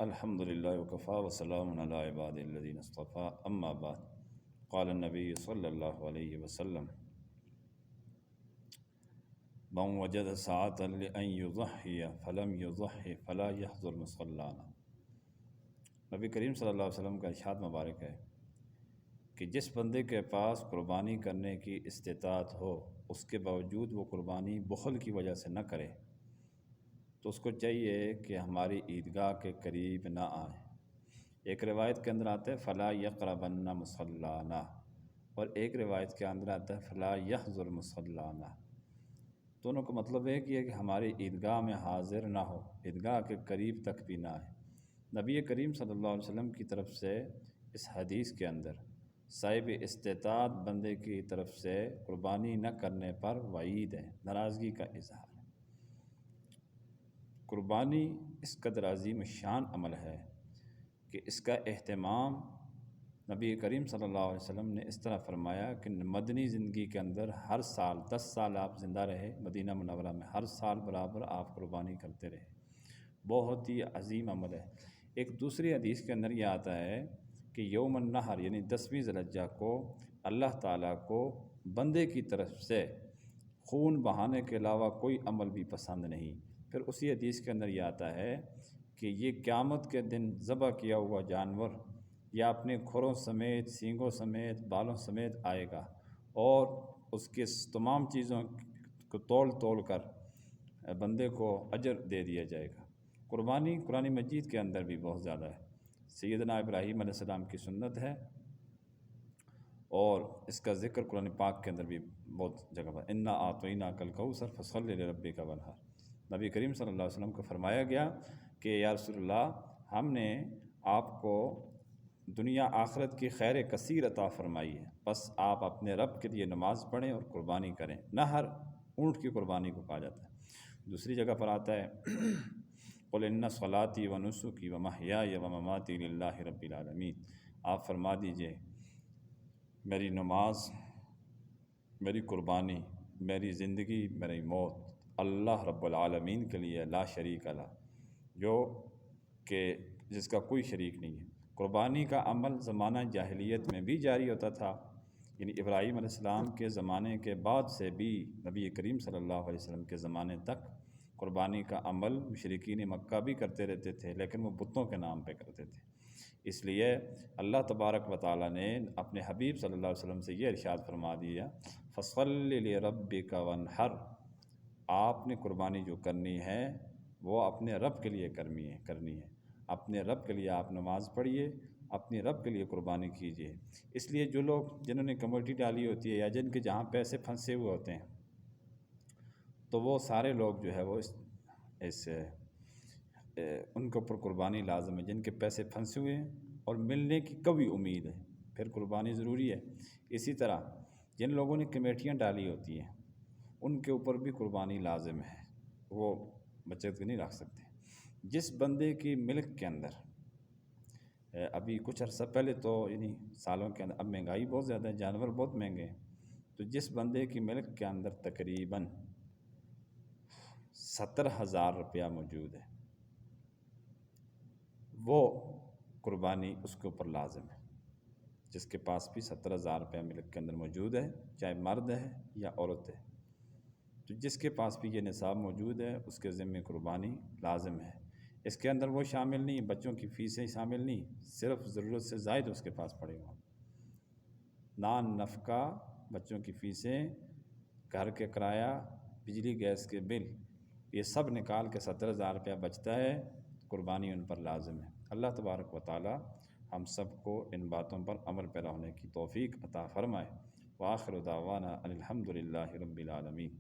الحمد للہ وکفا وسلام علی عباد الذین اصطفیٰ اما بعد قال النبی صلی اللہ علیہ وسلم من وجد ساعة لأن يضحی فلم يضحی فلا يحضر مصلانا۔ نبی کریم صلی اللہ علیہ وسلم کا ارشاد مبارک ہے کہ جس بندے کے پاس قربانی کرنے کی استطاعت ہو اس کے باوجود وہ قربانی بخل کی وجہ سے نہ کرے تو اس کو چاہیے کہ ہماری عیدگاہ کے قریب نہ آئے۔ ایک روایت کے اندر آتا ہے فلا یقربن مصلانا، اور ایک روایت کے اندر آتا ہے فلا یحضر مصلانا۔ دونوں کا مطلب ہے کہ ہماری عیدگاہ میں حاضر نہ ہو، عیدگاہ کے قریب تک بھی نہ آئے۔ نبی کریم صلی اللہ علیہ وسلم کی طرف سے اس حدیث کے اندر صاحب استطاعت بندے کی طرف سے قربانی نہ کرنے پر وعید ہے، ناراضگی کا اظہار ہے۔ قربانی اس قدر عظیم شان عمل ہے کہ اس کا اہتمام نبی کریم صلی اللہ علیہ وسلم نے اس طرح فرمایا کہ مدنی زندگی کے اندر ہر سال 10 سال آپ زندہ رہے مدینہ منورہ میں، ہر سال برابر آپ قربانی کرتے رہے۔ بہت ہی عظیم عمل ہے۔ ایک دوسری حدیث کے اندر یہ آتا ہے کہ یوم النحر یعنی 10ویں ذی الحجہ کو اللہ تعالیٰ کو بندے کی طرف سے خون بہانے کے علاوہ کوئی عمل بھی پسند نہیں۔ پھر اسی حدیث کے اندر یہ آتا ہے کہ یہ قیامت کے دن ذبح کیا ہوا جانور یا اپنے کھروں سمیت، سینگوں سمیت، بالوں سمیت آئے گا اور اس کے تمام چیزوں کو تول کر بندے کو اجر دے دیا جائے گا۔ قربانی قرآن مجید کے اندر بھی بہت زیادہ ہے۔ سیدنا ابراہیم علیہ السلام کی سنت ہے اور اس کا ذکر قرآن پاک کے اندر بھی بہت جگہ پر انا اعطیناک الکوثر فصلی لربک وانحر۔ نبی کریم صلی اللہ علیہ وسلم کو فرمایا گیا کہ یا رسول اللہ، ہم نے آپ کو دنیا آخرت کی خیر کثیر عطا فرمائی ہے، بس آپ اپنے رب کے لیے نماز پڑھیں اور قربانی کریں۔ نہر اونٹ کی قربانی کو کہا جاتا ہے۔ دوسری جگہ پر آتا ہے قل ان صلاتی و نسکی و محیای و مماتی للہ رب العالمین۔ آپ فرما دیجئے میری نماز، میری قربانی، میری زندگی، میری موت اللہ رب العالمین کے لیے لا شریک لہ، جو کہ جس کا کوئی شریک نہیں ہے۔ قربانی کا عمل زمانہ جاہلیت میں بھی جاری ہوتا تھا، یعنی ابراہیم علیہ السلام کے زمانے کے بعد سے بھی نبی کریم صلی اللہ علیہ وسلم کے زمانے تک قربانی کا عمل مشرکین مکہ بھی کرتے رہتے تھے، لیکن وہ بتوں کے نام پہ کرتے تھے۔ اس لیے اللہ تبارک و تعالیٰ نے اپنے حبیب صلی اللہ علیہ وسلم سے یہ ارشاد فرما دیا فصلی لربک وانحر، آپ نے قربانی جو کرنی ہے وہ اپنے رب کے لیے کرنی ہے۔ اپنے رب کے لیے آپ نماز پڑھیے، اپنے رب کے لیے قربانی کیجیے۔ اس لیے جو لوگ جنہوں نے کمیٹی ڈالی ہوتی ہے یا جن کے جہاں پیسے پھنسے ہوئے ہوتے ہیں تو وہ سارے لوگ جو ہے وہ ان کے اوپر قربانی لازم ہے، جن کے پیسے پھنسے ہوئے ہیں اور ملنے کی کبھی امید ہے، پھر قربانی ضروری ہے۔ اسی طرح جن لوگوں نے کمیٹیاں ڈالی ہوتی ہیں ان کے اوپر بھی قربانی لازم ہے، وہ بچت نہیں رکھ سکتے۔ جس بندے کی ملک کے اندر ابھی کچھ عرصہ پہلے تو یعنی سالوں کے اندر، اب مہنگائی بہت زیادہ ہے، جانور بہت مہنگے ہیں، تو جس بندے کی ملک کے اندر تقریباً 70,000 روپیہ موجود ہے وہ قربانی اس کے اوپر لازم ہے۔ جس کے پاس بھی 70,000 روپیہ ملک کے اندر موجود ہے، چاہے مرد ہے یا عورت ہے، تو جس کے پاس بھی یہ نصاب موجود ہے اس کے ذمہ قربانی لازم ہے۔ اس کے اندر وہ شامل نہیں، بچوں کی فیسیں شامل نہیں، صرف ضرورت سے زائد اس کے پاس پڑے گا۔ نان نفقہ، بچوں کی فیسیں، گھر کے کرایہ، بجلی گیس کے بل، یہ سب نکال کے 70,000 روپیہ بچتا ہے، قربانی ان پر لازم ہے۔ اللہ تبارک و تعالی ہم سب کو ان باتوں پر عمل پیرا ہونے کی توفیق عطا فرمائے۔ وآخر دعوانا ان الحمد للہ رب العالمین۔